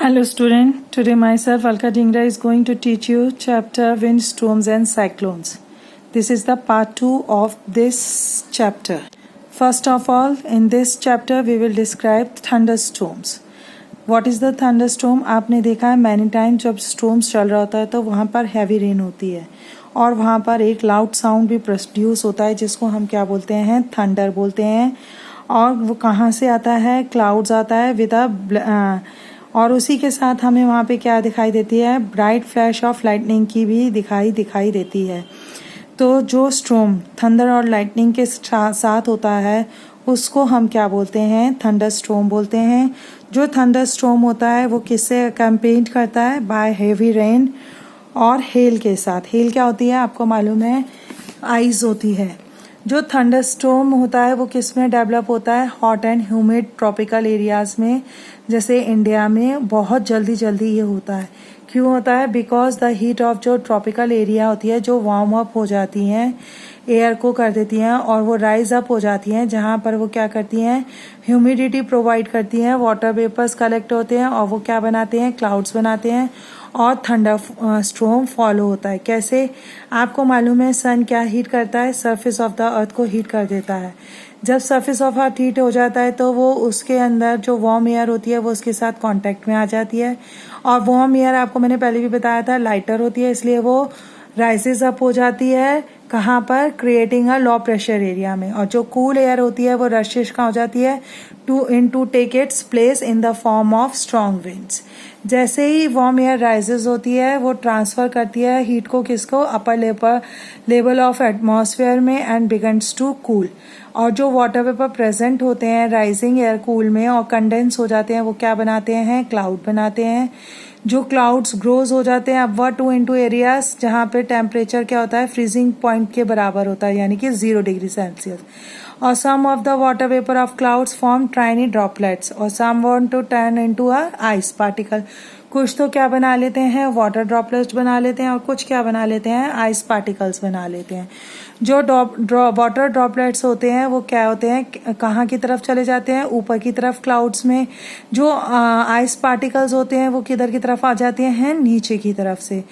Hello student, today myself Alka Dhingra is going to teach you chapter Windstorms and Cyclones. This is the part 2 of this chapter. First of all, in this chapter we will describe thunderstorms. What is the thunderstorm? आपने देखा है many time जब storms चल रहा होता है तो वहाँ पर हैवी रेन होती है और वहाँ पर एक लाउड साउंड भी प्रोड्यूस होता है जिसको हम क्या बोलते हैं, थंडर बोलते हैं। और वो कहाँ से आता है? क्लाउड्स आता है विद और उसी के साथ हमें वहाँ पे क्या दिखाई देती है? ब्राइट फ्लैश ऑफ लाइटनिंग की भी दिखाई देती है। तो जो स्टॉर्म थंडर और लाइटनिंग के साथ होता है उसको हम क्या बोलते हैं? थंडर स्टॉर्म बोलते हैं। जो थंडर स्टॉर्म होता है वो किससे अकम्पेन्ड करता है? बाय हेवी रेन और हेल के साथ। हेल क्या होती है आपको मालूम है? आइस होती है। जो थंडर स्टॉर्म होता है वो किस में डेवलप होता है? Hot and humid tropical areas में, जैसे इंडिया में बहुत जल्दी ये होता है। क्यों होता है? बिकॉज द हीट ऑफ जो ट्रॉपिकल एरिया होती है जो वार्म अप हो जाती हैं, एयर को कर देती हैं और वो राइज अप हो जाती हैं, जहाँ पर वो क्या करती हैं? ह्यूमिडिटी प्रोवाइड करती हैं, वाटर वेपर्स कलेक्ट होते हैं और वो क्या बनाते हैं? क्लाउड्स बनाते हैं और थंडर स्टॉर्म फॉलो होता है। कैसे? आपको मालूम है सन क्या हीट करता है? सरफेस ऑफ द अर्थ को हीट कर देता है। जब सरफेस ऑफ अर्थ हीट हो जाता है तो वो उसके अंदर जो वार्म एयर होती है वो उसके साथ कांटेक्ट में आ जाती है और वार्म एयर आपको मैंने पहले भी बताया था लाइटर होती है, इसलिए वो राइजेस अप हो जाती है। कहाँ पर? Creating a low pressure area में। और जो कूल एयर होती है वो रशिश कहाँ हो जाती है? To take its place in the form of strong winds. जैसे ही वार्म एयर राइजेस होती है वो ट्रांसफर करती है हीट को किसको? अपर लेवल ऑफ एटमॉस्फेयर में एंड बिगन्स टू कूल। और जो वाटर वेपर प्रेजेंट होते हैं राइजिंग एयर कूल में और कंडेंस हो जाते हैं वो क्या बनाते हैं? क्लाउड बनाते हैं। जो क्लाउड्स ग्रोज हो जाते हैं अपवर्ड टू इनटू एरियाज जहाँ पे टेम्परेचर क्या होता है? फ्रीजिंग पॉइंट के बराबर होता है, यानी कि 0 डिग्री सेल्सियस। और some of the water vapour of clouds form tiny droplets और some want to turn into a ice particle. कुछ तो क्या बना लेते हैं? वाटर ड्रॉपलेट्स बना लेते हैं और कुछ क्या बना लेते हैं? आइस पार्टिकल्स बना लेते हैं। जो वाटर ड्रॉपलेट्स होते हैं वो क्या होते हैं? कहाँ की तरफ चले जाते हैं? ऊपर की तरफ क्लाउड्स में। जो आइस पार्टिकल्स होते हैं वो किधर की तरफ आ जाते हैं? नीचे की तरफ से।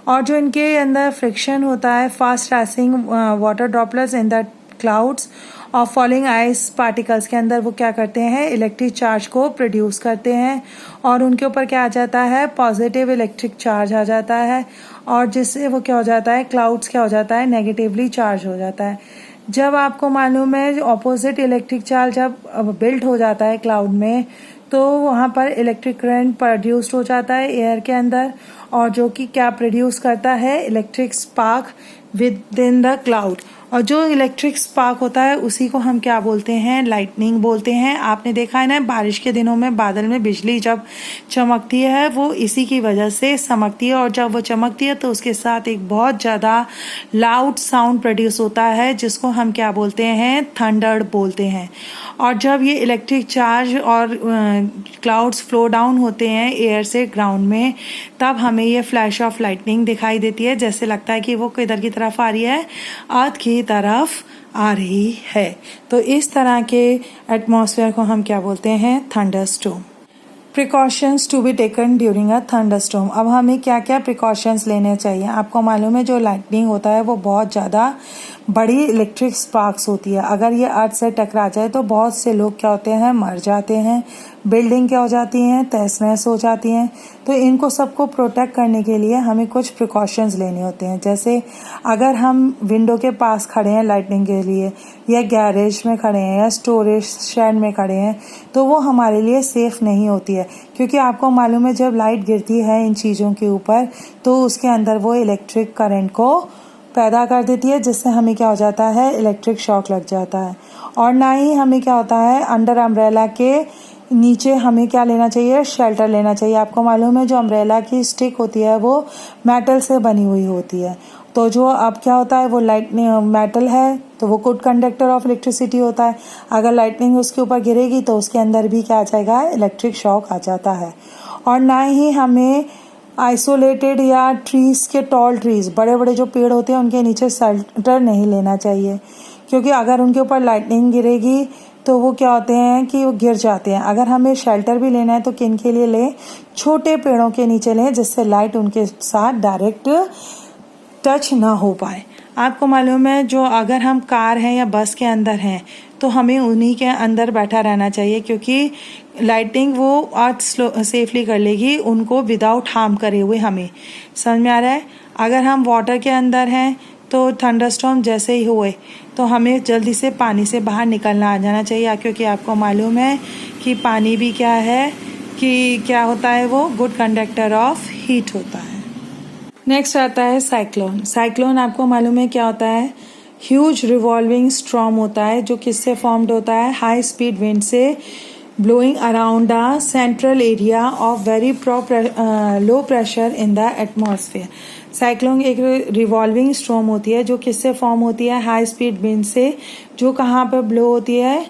और जो इनके अंदर फ्रिक्शन होता है fast rising water droplets in the clouds और फॉलिंग आइस पार्टिकल्स के अंदर वो क्या करते हैं? इलेक्ट्रिक चार्ज को प्रोड्यूस करते हैं और उनके ऊपर क्या आ जाता है? पॉजिटिव इलेक्ट्रिक चार्ज आ जाता है और जिससे वो क्या हो जाता है? क्लाउड्स क्या हो जाता है? नेगेटिवली चार्ज हो जाता है। जब आपको मालूम है ऑपोजिट इलेक्ट्रिक चार्ज जब बिल्ड हो जाता है क्लाउड में तो वहाँ पर इलेक्ट्रिक करंट प्रोड्यूस्ड हो जाता है एयर के अंदर और जो कि क्या प्रोड्यूस करता है? Electric spark with in the cloud. और जो इलेक्ट्रिक स्पार्क होता है उसी को हम क्या बोलते हैं? लाइटनिंग बोलते हैं। आपने देखा है ना बारिश के दिनों में बादल में बिजली जब चमकती है वो इसी की वजह से चमकती है और जब वो चमकती है तो उसके साथ एक बहुत ज़्यादा लाउड साउंड प्रोड्यूस होता है जिसको हम क्या बोलते हैं? थंडर बोलते हैं। और जब ये इलेक्ट्रिक चार्ज और क्लाउड्स फ्लो डाउन होते हैं एयर से ग्राउंड में तब हमें ये फ्लैश ऑफ लाइटनिंग दिखाई देती है, जैसे लगता है कि वो किधर की तरफ आ रही है? अर्थ की तरफ आ रही है। तो इस तरह के एटमॉस्फेयर को हम क्या बोलते हैं? Thunderstorm. Precautions to be taken during a thunderstorm. अब हमें क्या क्या प्रिकॉशंस लेने चाहिए? आपको मालूम है जो लाइटनिंग होता है वो बहुत ज़्यादा बड़ी इलेक्ट्रिक स्पार्क्स होती है। अगर ये अर्थ से टकरा जाए तो बहुत से लोग क्या होते हैं? मर जाते हैं। बिल्डिंग क्या हो जाती हैं? तहस नहस हो जाती हैं। तो इनको सबको प्रोटेक्ट करने के लिए हमें कुछ प्रिकॉशंस लेने होते हैं। जैसे अगर हम विंडो के पास खड़े हैं लाइटनिंग के लिए या गैरेज में खड़े हैं या स्टोरेज शेड में खड़े हैं तो वो हमारे लिए सेफ नहीं होती है, क्योंकि आपको मालूम है जब लाइट गिरती है इन चीज़ों के ऊपर तो उसके अंदर वो इलेक्ट्रिक करंट को पैदा कर देती है जिससे हमें क्या हो जाता है? इलेक्ट्रिक शॉक लग जाता है। और ना ही हमें क्या होता है? अंडर अम्ब्रेला के नीचे हमें क्या लेना चाहिए? शेल्टर लेना चाहिए। आपको मालूम है जो अम्ब्रेला की स्टिक होती है वो मेटल से बनी हुई होती है। तो जो अब क्या होता है वो मेटल है तो वो गुड कंडक्टर ऑफ इलेक्ट्रिसिटी होता है। अगर लाइटनिंग उसके ऊपर गिरेगी तो उसके अंदर भी क्या आ जाएगा? इलेक्ट्रिक शॉक आ जाता है। और ना ही हमें आइसोलेटेड या ट्रीज के टॉल ट्रीज बड़े बड़े जो पेड़ होते हैं उनके नीचे शेल्टर नहीं लेना चाहिए, क्योंकि अगर उनके ऊपर लाइटनिंग गिरेगी तो वो क्या होते हैं कि वो गिर जाते हैं। अगर हमें शेल्टर भी लेना है तो किन के लिए लें, छोटे पेड़ों के नीचे लें जिससे लाइट उनके साथ डायरेक्ट टच ना हो पाए। आपको मालूम है जो अगर हम कार हैं या बस के अंदर हैं तो हमें उन्हीं के अंदर बैठा रहना चाहिए, क्योंकि लाइटिंग वो अर्थ सेफली कर लेगी उनको विदाउट हार्म करे हुए। हमें समझ में आ रहा है। अगर हम वाटर के अंदर हैं तो थंडरस्टॉर्म जैसे ही हुए तो हमें जल्दी से पानी से बाहर निकलना आ जाना चाहिए, क्योंकि आपको मालूम है कि पानी भी क्या है कि क्या होता है, वो गुड कंडक्टर ऑफ हीट होता है। नेक्स्ट आता है साइक्लोन। साइक्लोन आपको मालूम है क्या होता है, ह्यूज रिवॉल्विंग स्टॉर्म होता है जो किससे फॉर्म्ड होता है, हाई स्पीड विंड से blowing around a central area of very low pressure in the atmosphere। Cyclone एक रिवॉल्विंग स्टॉर्म होती है जो किससे फॉर्म होती है, हाई स्पीड विंड से, जो कहाँ पर ब्लो होती है,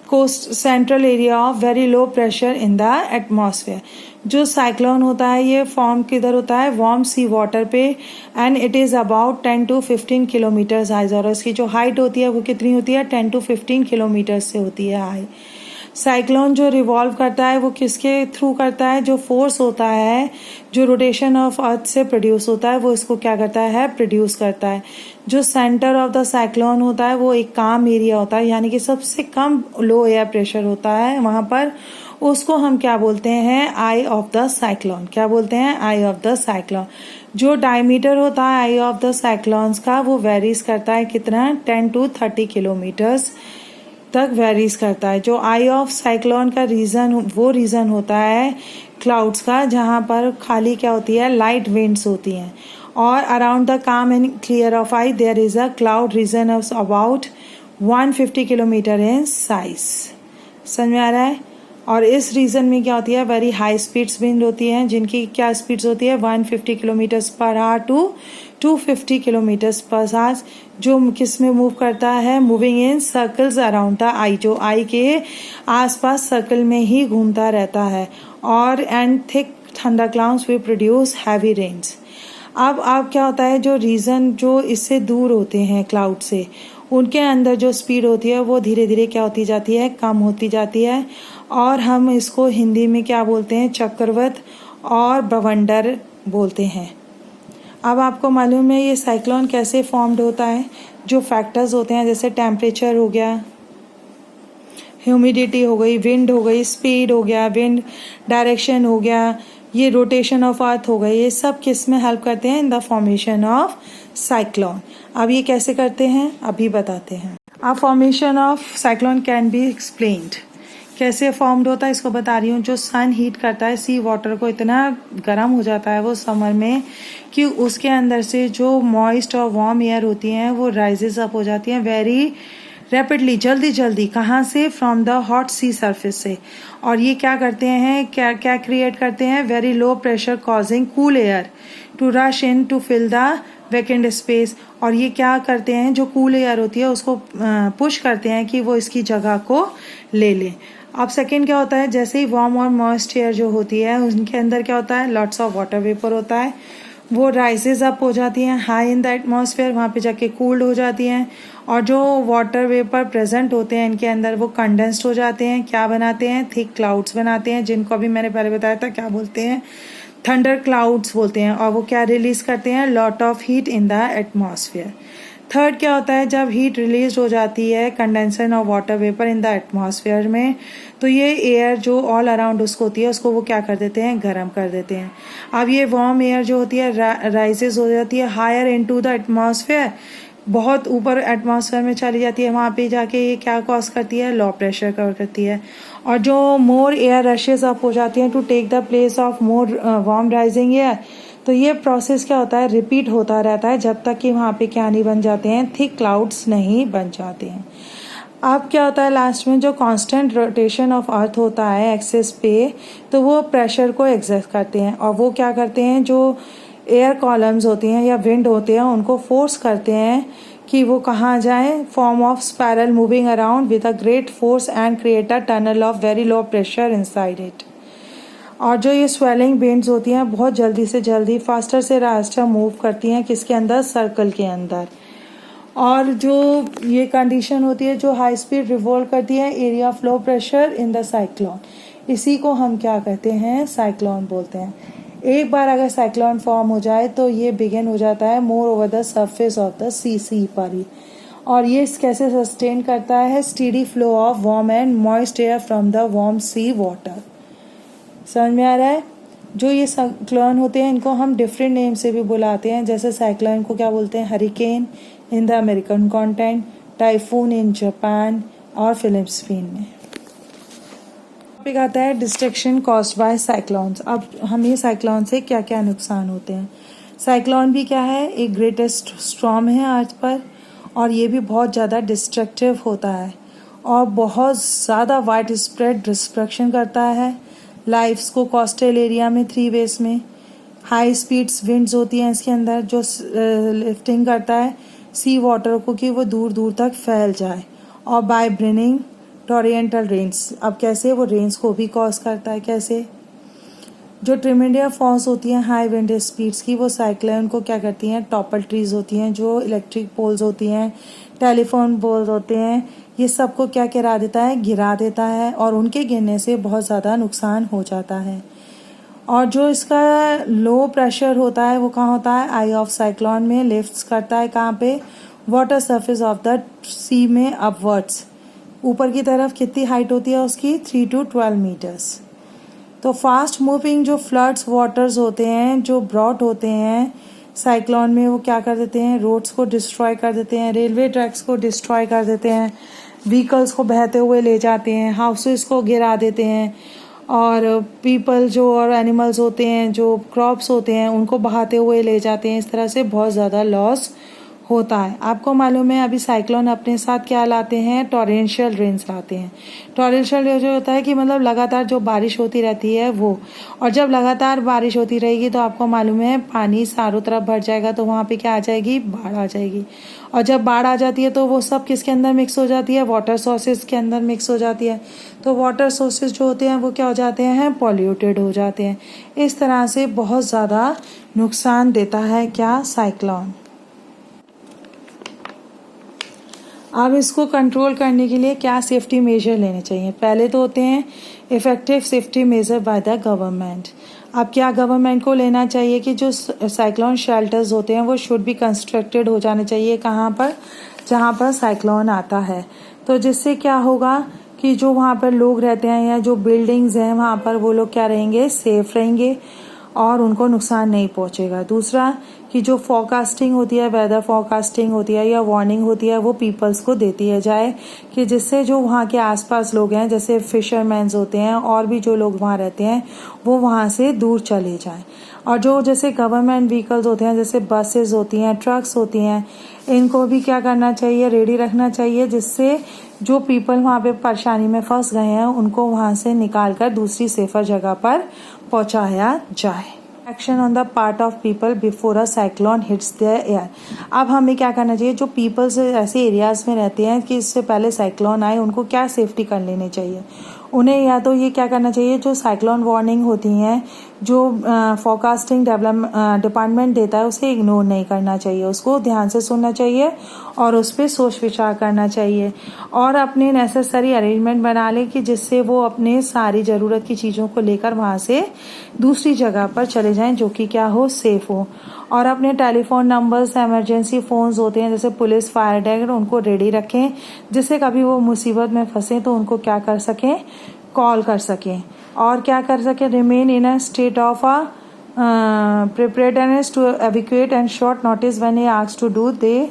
coast central area of very low pressure in the atmosphere. जो साइक्लोन होता है ये फॉर्म किधर होता है, वार्म सी वाटर पे, and it is about 10 to 15 kilometres high, और इसकी जो हाइट होती है वो कितनी होती है, 10 to 15 किलोमीटर से होती है हाई। साइक्लोन जो रिवॉल्व करता है वो किसके थ्रू करता है, जो फोर्स होता है जो रोटेशन ऑफ अर्थ से प्रोड्यूस होता है वो इसको क्या करता है, प्रोड्यूस करता है। जो सेंटर ऑफ द साइक्लोन होता है वो एक काम एरिया होता है, यानी कि सबसे कम लो एयर प्रेशर होता है वहां पर, उसको हम क्या बोलते हैं, आई ऑफ द साइक्लोन। क्या बोलते हैं, आई ऑफ द साइक्लोन। जो डायमीटर होता है आई ऑफ द साइक्लोन्स का वो वेरीज करता है कितना, 10 to 30 किलोमीटर्स तक वेरीज करता है। जो आई ऑफ साइक्लोन का रीजन होता है क्लाउड्स का, जहाँ पर खाली क्या होती है, लाइट विंड्स होती हैं, और around the calm and clear of eye there is a cloud region of about 150 kilometre in size. समझ में आ रहा है। और इस रीजन में क्या होती है, वेरी हाई स्पीड्स विंड होती हैं जिनकी क्या स्पीड्स होती है, 150 kilometres per hour to 250 kilometres per hour, जो किस में मूव करता है, moving in circles around the eye, जो आई के आसपास सर्कल में ही घूमता रहता है। और and thick thunder clouds will produce heavy rains. अब क्या होता है, जो रीजन जो इससे दूर होते हैं क्लाउड से, उनके अंदर जो स्पीड होती है वो धीरे धीरे क्या होती जाती है, कम होती जाती है, और हम इसको हिंदी में क्या बोलते हैं, चक्रवात और बवंडर बोलते हैं। अब आपको मालूम है ये साइक्लोन कैसे फॉर्म्ड होता है। जो फैक्टर्स होते हैं जैसे टेम्परेचर हो गया, ह्यूमिडिटी हो गई, विंड हो गई, स्पीड हो गया, विंड डायरेक्शन हो गया, ये रोटेशन ऑफ अर्थ हो गई, ये सब किस में हेल्प करते हैं, in the formation of cyclone. अब ये कैसे करते हैं अभी बताते हैं। अब formation of cyclone can be explained. कैसे फॉर्म्ड होता है इसको बता रही हूँ। जो सन हीट करता है सी वाटर को, इतना गर्म हो जाता है वो समर में कि उसके अंदर से जो मॉइस्ट और वार्म एयर होती हैं वो राइजेस अप हो जाती हैं वेरी रैपिडली, जल्दी जल्दी। कहाँ से, from the hot sea surface से। और ये क्या करते हैं, क्या क्रिएट करते हैं, very low pressure causing cool air to rush in to fill the vacant space. और ये क्या करते हैं, जो कूल एयर होती है उसको पुश करते हैं कि वो इसकी जगह को ले लें। अब सेकेंड क्या होता है, जैसे ही वार्म और मॉइस्ट एयर जो होती है उनके अंदर क्या होता है, लॉट्स ऑफ वाटर वेपर होता है, वो राइजेज अप हो जाती हैं हाई इन द एटमॉस्फेयर, वहाँ पे जाके कूल्ड हो जाती हैं। और जो वाटर वेपर प्रेजेंट होते हैं इनके अंदर वो कंडेंस्ड हो जाते हैं, क्या बनाते हैं, थिक क्लाउड्स बनाते हैं, जिनको अभी मैंने पहले बताया था क्या बोलते हैं, थंडर क्लाउड्स बोलते हैं। और वो क्या रिलीज करते हैं, lot of heat in the atmosphere. Third क्या होता है, जब हीट रिलीज हो जाती है, condensation of water vapour in the atmosphere में, तो ये एयर जो ऑल अराउंड उसको होती है उसको वो क्या कर देते हैं, गर्म कर देते हैं। अब ये वार्म एयर जो होती है राइजेस हो जाती है हायर इनटू द एटमॉस्फेयर, बहुत ऊपर एटमॉस्फेयर में चली जाती है, वहाँ पे जाके ये क्या कॉज करती है, लो प्रेशर कवर करती है। और जो मोर एयर रशेज अप हो जाती हैं to take the place of more warm rising air, तो ये प्रोसेस क्या होता है, रिपीट होता रहता है जब तक कि वहाँ पे क्या नहीं बन जाते हैं, थिक क्लाउड्स नहीं बन जाते हैं। अब क्या होता है लास्ट में, जो कांस्टेंट रोटेशन ऑफ अर्थ होता है एक्सेस पे, तो वो प्रेशर को एग्जर्ट करते हैं, और वो क्या करते हैं, जो एयर कॉलम्स होती हैं या विंड होते हैं उनको फोर्स करते हैं कि वो कहाँ जाएं, form of spiral moving around with a great force and create a tunnel of very low pressure inside it. और जो ये स्वेलिंग विंड्स होती हैं बहुत जल्दी से जल्दी, फास्टर से फास्टर मूव करती हैं किसके अंदर, सर्कल के अंदर। और जो ये कंडीशन होती है जो हाई स्पीड रिवॉल्व करती है area of low pressure in the cyclone, इसी को हम क्या कहते हैं, साइक्लोन बोलते हैं। एक बार अगर साइक्लोन फॉर्म हो जाए तो ये बिगिन हो जाता है more over the surface of the sea पर ही। और ये कैसे सस्टेन करता है, steady flow of warm and moist air from the warm sea water. समझ में आ रहा है? जो ये साइक्लोन होते हैं इनको हम डिफरेंट नेम से भी बुलाते हैं, जैसे साइक्लोन को क्या बोलते हैं, hurricane in the American continent, typhoon in Japan और फिलिपीन में। टॉपिक आता है डिस्ट्रक्शन कॉज्ड बाय साइक्लोन्स। अब हमें साइक्लोन से क्या क्या नुकसान होते हैं। साइक्लोन भी क्या है, एक ग्रेटेस्ट स्टॉर्म है आज पर, और ये भी बहुत ज़्यादा डिस्ट्रक्टिव होता है और बहुत ज़्यादा वाइड स्प्रेड डिस्ट्रक्शन करता है लाइफ्स को कोस्टल एरिया में 3 वेज में। हाई स्पीड्स विंड्स होती हैं इसके अंदर जो लिफ्टिंग करता है सी वाटर को कि वो दूर दूर तक फैल जाए, और बाय ब्रिंगिंग टोरिएंटल रेन्स। अब कैसे, वो रेन्स को भी कॉज करता है। कैसे, जो ट्रिमेंडिया फॉर्स होती हैं हाई विंड स्पीड्स की, वो साइक्लोन को क्या करती हैं, टॉपल ट्रीज होती हैं जो इलेक्ट्रिक पोल्स होती हैं, टेलीफोन पोल्स होते हैं, ये सबको क्या गिरा देता है, गिरा देता है, और उनके गिरने से बहुत ज़्यादा नुकसान हो जाता है। और जो इसका लो प्रेशर होता है वो कहाँ होता है, आई ऑफ साइक्लोन में लिफ्ट्स करता है, कहाँ पे, वाटर सरफेस ऑफ द सी में अपवर्ड्स, ऊपर की तरफ कितनी हाइट होती है उसकी, 3 to 12 मीटर्स। तो फास्ट मूविंग जो फ्लड्स वाटर्स होते हैं जो ब्रॉड होते हैं साइक्लोन में, वो क्या कर देते हैं, रोड्स को डिस्ट्रॉय कर देते हैं, रेलवे ट्रैक्स को डिस्ट्रॉय कर देते हैं, व्हीकल्स को बहते हुए ले जाते हैं, हाउसेस को गिरा देते हैं, और पीपल जो और एनिमल्स होते हैं जो क्रॉप्स होते हैं उनको बहाते हुए ले जाते हैं। इस तरह से बहुत ज़्यादा लॉस होता है। आपको मालूम है अभी साइक्लोन अपने साथ क्या लाते हैं, टॉरेंशियल रेन्स लाते हैं। टॉरेंशियल जो होता है कि मतलब लगातार जो बारिश होती रहती है वो, और जब लगातार बारिश होती रहेगी तो आपको मालूम है पानी चारों तरफ भर जाएगा, तो वहाँ पे क्या आ जाएगी, बाढ़ आ जाएगी। और जब बाढ़ आ जाती है तो वो सब किसके अंदर मिक्स हो जाती है, वाटर सोर्सेज के अंदर मिक्स हो जाती है। तो वाटर सोर्सेज जो होते हैं वो क्या हो जाते हैं, पॉल्यूटेड हो जाते हैं। इस तरह से बहुत ज़्यादा नुकसान देता है क्या, साइक्लोन। अब इसको कंट्रोल करने के लिए क्या सेफ्टी मेजर लेने चाहिए। पहले तो होते हैं effective safety measure by the government. अब क्या गवर्नमेंट को लेना चाहिए कि जो साइक्लोन शेल्टर्स होते हैं वो शुड बी कंस्ट्रक्टेड हो जाने चाहिए, कहाँ पर, जहाँ पर साइक्लोन आता है। तो जिससे क्या होगा कि जो वहाँ पर लोग रहते हैं या जो बिल्डिंग्स हैं वहाँ पर वो लोग क्या रहेंगे, सेफ रहेंगे और उनको नुकसान नहीं पहुँचेगा। दूसरा कि जो फोरकास्टिंग होती है, वेदर फोरकास्टिंग होती है या वार्निंग होती है, वो पीपल्स को देती है जाए कि जिससे जो वहाँ के आसपास लोग हैं जैसे फिशरमैन्स होते हैं और भी जो लोग वहाँ रहते हैं वो वहाँ से दूर चले जाएं। और जो जैसे गवर्नमेंट व्हीकल्स होते हैं जैसे बसेस होती हैं, ट्रक्स होती हैं, इनको भी क्या करना चाहिए, रेडी रखना चाहिए, जिससे जो पीपल वहाँ पे परेशानी में फंस गए हैं उनको वहाँ से निकाल कर दूसरी सेफर जगह पर पहुँचाया जाए। Action on the part of people before a cyclone hits the air. अब हमें क्या करना चाहिए, जो पीपल्स ऐसे एरियाज में रहते हैं कि इससे पहले साइक्लोन आए उनको क्या सेफ्टी कर लेनी चाहिए। उन्हें या तो ये क्या करना चाहिए, जो साइक्लोन वार्निंग होती हैं जो फोरकास्टिंग डिपार्टमेंट देता है उसे इग्नोर नहीं करना चाहिए, उसको ध्यान से सुनना चाहिए और उस पर सोच विचार करना चाहिए और अपने नेसेसरी अरेंजमेंट बना ले कि जिससे वो अपने सारी ज़रूरत की चीज़ों को लेकर वहाँ से दूसरी जगह पर चले जाएं जो कि क्या हो, सेफ हो। और अपने टेलीफोन नंबर्स, इमरजेंसी फ़ोन्स होते हैं जैसे पुलिस, फायर ब्रिगेड, उनको रेडी रखें जिससे कभी वो मुसीबत में फंसे तो उनको क्या कर सकें, कॉल कर सकें। और क्या कर सकें, remain in a state of preparedness to evacuate and short notice when he asked to do they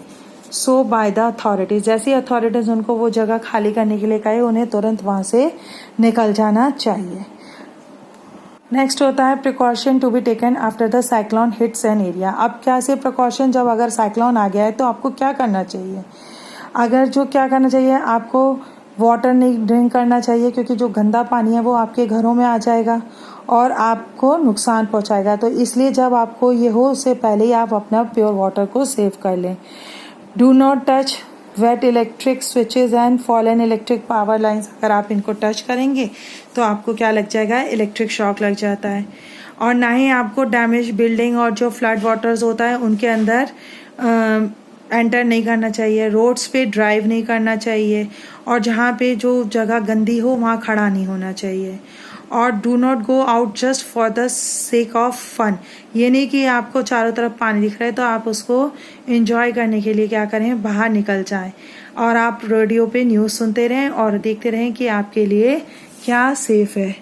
so by the authorities। जैसे अथॉरिटीज उनको वो जगह खाली करने के लिए कहे उन्हें तुरंत वहाँ से निकल जाना चाहिए। नेक्स्ट होता है precaution to be taken after the cyclone hits an area. अब क्या से प्रिकॉशन, जब अगर साइक्लोन आ गया है तो आपको क्या करना चाहिए। अगर जो क्या करना चाहिए, आपको वाटर नहीं ड्रिंक करना चाहिए क्योंकि जो गंदा पानी है वो आपके घरों में आ जाएगा और आपको नुकसान पहुंचाएगा। तो इसलिए जब आपको ये हो उससे पहले ही आप अपना प्योर वाटर को सेव कर लें। Do not touch wet electric switches and fallen electric power lines. अगर आप इनको टच करेंगे तो आपको क्या लग जाएगा, इलेक्ट्रिक शॉक लग जाता है। और ना ही आपको डैमेज बिल्डिंग और जो फ्लड वाटर्स होता है उनके अंदर एंटर नहीं करना चाहिए, रोड्स पे ड्राइव नहीं करना चाहिए, और जहाँ पे जो जगह गंदी हो वहाँ खड़ा नहीं होना चाहिए। और do not go out just for the sake of fun. ये नहीं कि आपको चारों तरफ पानी दिख रहा है तो आप उसको एंजॉय करने के लिए क्या करें, बाहर निकल जाएं, और आप रेडियो पे न्यूज़ सुनते रहें और देखते रहें कि आपके लिए क्या सेफ है।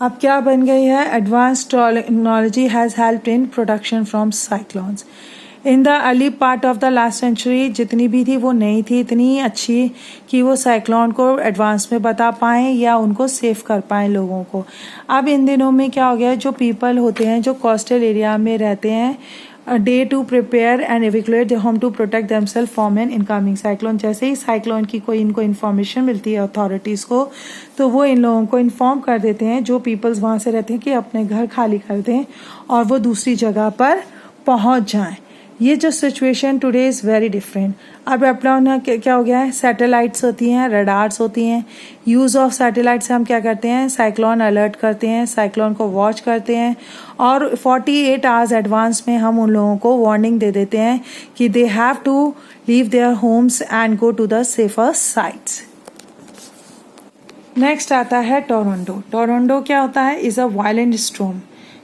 अब क्या बन गई है, advance technology has helped in protection from cyclones. In the early part of the last century जितनी भी थी वो नहीं थी इतनी अच्छी कि वो साइक्लोन को एडवांस में बता पाएँ या उनको सेव कर पाएँ लोगों को। अब इन दिनों में क्या हो गया है, जो पीपल होते हैं जो कोस्टल एरिया में रहते हैं, day to prepare and evacuate the home to protect themself from an incoming cyclone. जैसे ही साइक्लोन की कोई इनको इन्फॉर्मेशन मिलती है अथॉरिटीज़ को, तो वो इन लोगों को इन्फॉर्म कर देते हैं जो पीपल्स वहाँ से रहते हैं कि अपने घर खाली कर दें और वो दूसरी जगह पर पहुँच जाएं। ये जो situation today is very different. अब अपना क्या हो गया है, सैटेलाइट्स होती हैं, रडार्स होती हैं। यूज़ ऑफ सैटेलाइट से हम क्या करते हैं, साइक्लोन अलर्ट करते हैं, साइक्लोन को वॉच करते हैं, और 48 आवर्स एडवांस में हम उन लोगों को वार्निंग दे देते हैं कि they have to leave their homes and go to the safer sites. Next आता है टोरंटो। टोरंटो क्या होता है, is a violent storm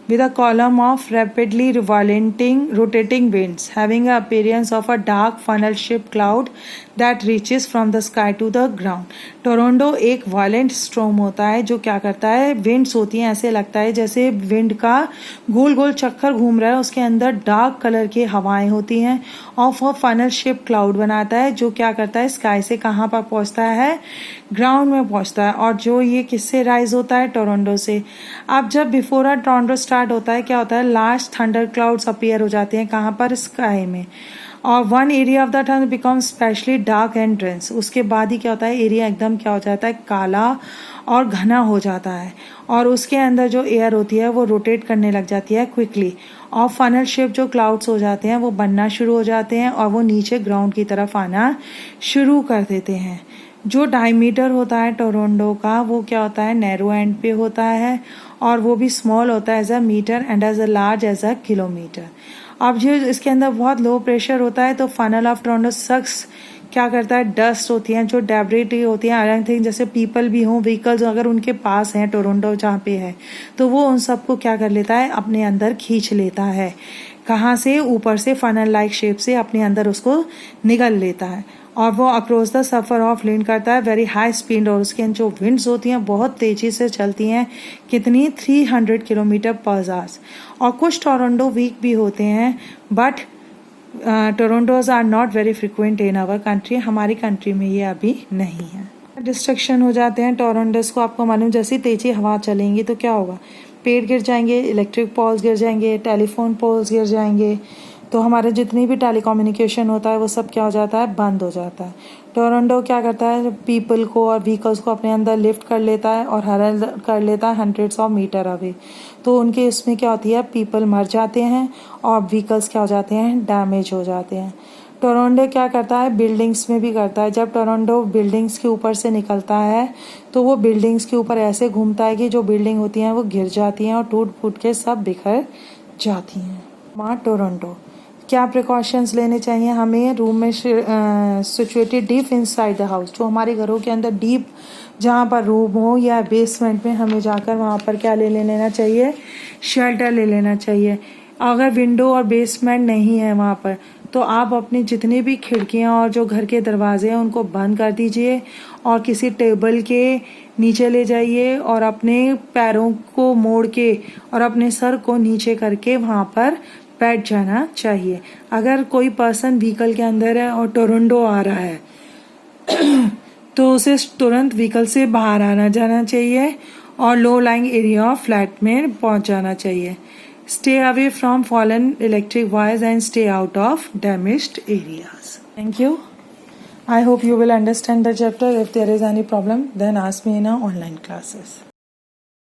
with a column of rapidly rotating winds, having an appearance of a dark funnel-shaped cloud that reaches from the sky to the ground. Toronto एक violent storm होता है जो क्या करता है, विंड्स होती हैं, ऐसे लगता है जैसे विंड का गोल गोल चक्कर घूम रहा है, उसके अंदर डार्क कलर की हवाएं होती हैं, और वो फनल शेप क्लाउड बनाता है जो क्या करता है, स्काई से कहाँ पर पहुँचता है, ग्राउंड में पहुँचता है। और जो ये किससे राइज होता है, टोरंटो से। अब जब बिफोर अ टोरंटो स्टार्ट होता है क्या होता है, लार्ज थंडर क्लाउड्स अपीयर हो जाते हैं, कहाँ पर, स्काई में, और one area of the thunder become specially dark and dense. उसके बाद ही क्या होता है, एरिया एकदम क्या हो जाता है, काला और घना हो जाता है, और उसके अंदर जो एयर होती है वो रोटेट करने लग जाती है क्विकली, और फनल शेप जो क्लाउड्स हो जाते हैं वो बनना शुरू हो जाते हैं और वो नीचे ग्राउंड की तरफ आना शुरू कर देते हैं। जो डायमीटर होता है टोरंटो का वो क्या होता है, नैरो एंड पे होता है, और वो भी स्मॉल होता है as a metre and as a large as a kilometre. अब जो इसके अंदर बहुत लो प्रेशर होता है तो फनल ऑफ टोरंटो सक्स क्या करता है, डस्ट होती हैं, जो डेब्रिटी होती हैं, आई थिंक जैसे पीपल भी हों, व्हीकल्स अगर उनके पास हैं टोरंटो जहाँ पे है, तो वो उन सबको क्या कर लेता है, अपने अंदर खींच लेता है। कहाँ से, ऊपर से फनल लाइक शेप से अपने अंदर उसको निगल लेता है, और वो अक्रॉस द सफर ऑफ लीन करता है वेरी हाई स्पीड, और उसके जो विंड्स होती हैं बहुत तेज़ी से चलती हैं, कितनी, 300 किलोमीटर पर आवर। और कुछ टोरंटो वीक भी होते हैं, but tornadoes are not very frequent in our country. हमारी कंट्री में ये अभी नहीं है। डिस्ट्रक्शन हो जाते हैं टोरंटोज को, आपको मालूम, जैसी तेज़ी हवा चलेंगी तो क्या होगा, पेड़ गिर जाएंगे, इलेक्ट्रिक पोल्स गिर जाएंगे, टेलीफोन पोल्स गिर जाएंगे, तो हमारे जितनी भी टेलीकम्युनिकेशन होता है वो सब क्या हो जाता है, बंद हो जाता है। टोरंटो क्या करता है, पीपल को और व्हीकल्स को अपने अंदर लिफ्ट कर लेता है और हरल कर लेता है हंड्रेड्स ऑफ मीटर अवे, तो उनके इसमें क्या होती है, पीपल मर जाते हैं और व्हीकल्स क्या हो जाते हैं, डैमेज हो जाते हैं। टोरंटो क्या करता है, बिल्डिंग्स में भी करता है। जब टोरंटो बिल्डिंग्स के ऊपर से निकलता है तो वो बिल्डिंग्स के ऊपर ऐसे घूमता है कि जो बिल्डिंग होती हैं वो गिर जाती हैं और टूट फूट के सब बिखर जाती हैं। माँ टोरंटो क्या प्रिकॉशंस लेने चाहिए हमें, रूम में situated deep inside the house, जो हमारे घरों के अंदर डीप जहाँ पर रूम हो या बेसमेंट में, हमें जाकर वहाँ पर क्या ले लेना चाहिए, शेल्टर ले लेना चाहिए। अगर विंडो और बेसमेंट नहीं है वहाँ पर तो आप अपनी जितनी भी खिड़कियाँ और जो घर के दरवाजे हैं उनको बंद कर दीजिए और किसी टेबल के नीचे ले जाइए और अपने पैरों को मोड़ के और अपने सर को नीचे करके वहाँ पर बैठ जाना चाहिए। अगर कोई पर्सन व्हीकल के अंदर है और टोरंटो आ रहा है तो उसे तुरंत व्हीकल से बाहर आना जाना चाहिए और low lying area of flat में पहुंच जाना चाहिए। Stay away from fallen electric wires and stay out of damaged areas. Thank you. I hope you will understand the chapter. If there is any problem, then ask me in our online classes.